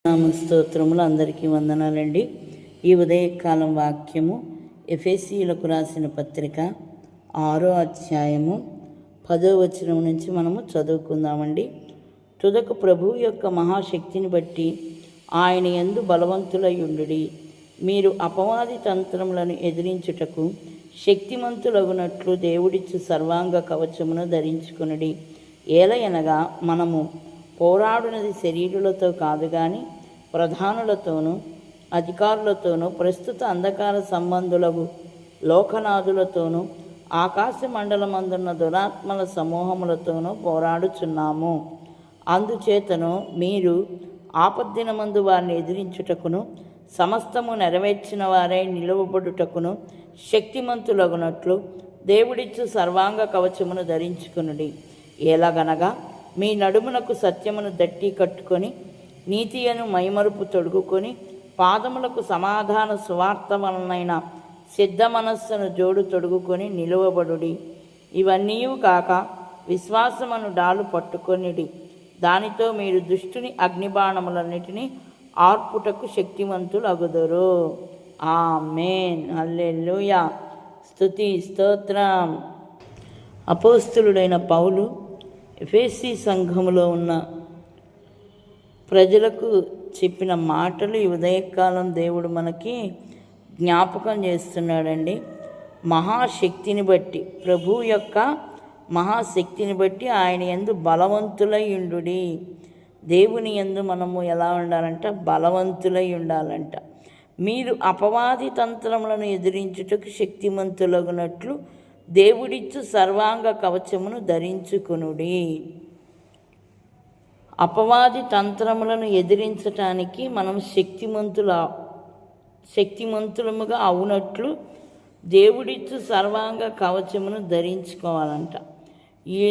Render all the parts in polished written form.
స్తోత్రములు. అందరికీ వందనాలండి. ఈ ఉదయకాలం వాక్యము ఎఫెసీయులకు రాసిన పత్రిక 6వ అధ్యాయము 10వ వచనం నుంచి మనము చదువుకుందామండి. తుదకు ప్రభువు యొక్క మహాశక్తిని బట్టి ఆయన యందు బలవంతులయుండుడి. మీరు అపవాది తంత్రములను ఎదిరించుటకు శక్తిమంతులగునట్లు దేవుడిచ్చు సర్వాంగ కవచమును ధరించుకొనుడి. ఏలయనగా మనము పోరాడునది శరీరులతో కాదు గాని ప్రధానులతోనూ అధికారులతోనూ ప్రస్తుత అంధకార సంబంధులకు లోకనాథులతోనూ ఆకాశ మండలమందున్న దురాత్మల సమూహములతోనూ పోరాడుచున్నాము. అందుచేతను మీరు ఆపద్దినమందు వారిని ఎదిరించుటకును సమస్తము నెరవేర్చిన వారై నిలువబడుటకును శక్తిమంతులగునట్లు దేవుడిచ్చు సర్వాంగ కవచమును ధరించుకునుడి. ఎలాగనగా మీ నడుమునకు సత్యమును దట్టి కట్టుకొని నీతియను మైమరుపు తొడుగుకొని పాదములకు సమాధాన సువార్త వలనైన సిద్ధ మనస్సును జోడు తొడుగుకొని నిలువబడుడి. ఇవన్నీ కాక విశ్వాసమును డాలు పట్టుకొనిడి. దానితో మీరు దుష్టుని అగ్నిబాణములన్నిటినీ ఆర్పుటకు శక్తివంతులు అగుదురు. ఆమేన్. హల్లెలూయా. స్తుతి స్తోత్రం. అపోస్తులుడైన పౌలు ఎఫెసీ సంఘములో ఉన్న ప్రజలకు చెప్పిన మాటలు ఈ ఉదయకాలం దేవుడు మనకి జ్ఞాపకం చేస్తున్నాడండి. మహాశక్తిని బట్టి, ప్రభువు యొక్క మహాశక్తిని బట్టి ఆయన యందు బలవంతులై ఉండుడి. దేవుని యందు మనము ఎలా ఉండాలంట? బలవంతులై ఉండాలంట. మీరు అపవాది తంత్రములను ఎదిరించుటకు శక్తిమంతులగునట్లు దేవుడిచ్చు సర్వాంగ కవచమును ధరించుకొనుడి. అపవాది తంత్రములను ఎదిరించటానికి మనం శక్తిమంతులముగా అవునట్లు దేవుడిచ్చు సర్వాంగ కవచమును ధరించుకోవాలంట.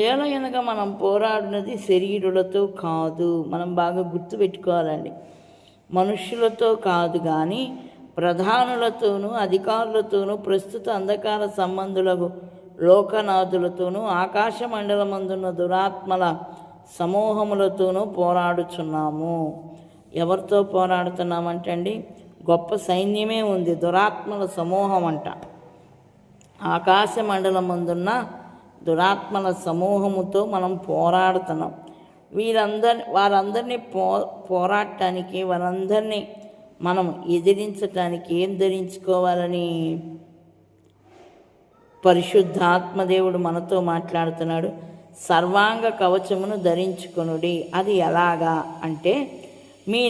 ఏలయనగా మనం పోరాడినది శరీరులతో కాదు. మనం బాగా గుర్తుపెట్టుకోవాలండి. మనుష్యులతో కాదు కానీ ప్రధానులతోనూ అధికారులతోనూ ప్రస్తుత అంధకార సంబంధులకు లోకనాథులతోనూ ఆకాశ మండలమందున్న దురాత్మల సమూహములతోనూ పోరాడుచున్నాము. ఎవరితో పోరాడుతున్నామంటే అండి, గొప్ప సైన్యమే ఉంది. దురాత్మల సమూహం అంట. ఆకాశ మండలమందున్న దురాత్మల సమూహముతో మనం పోరాడుతున్నాం. వారందరినీ పోరాడటానికి, వారందరినీ మనం ఎదిరించటానికి ఏం ధరించుకోవాలని పరిశుద్ధాత్మదేవుడు మనతో మాట్లాడుతున్నాడు. సర్వాంగ కవచమును ధరించుకొనుడి. అది ఎలాగా అంటే, మీ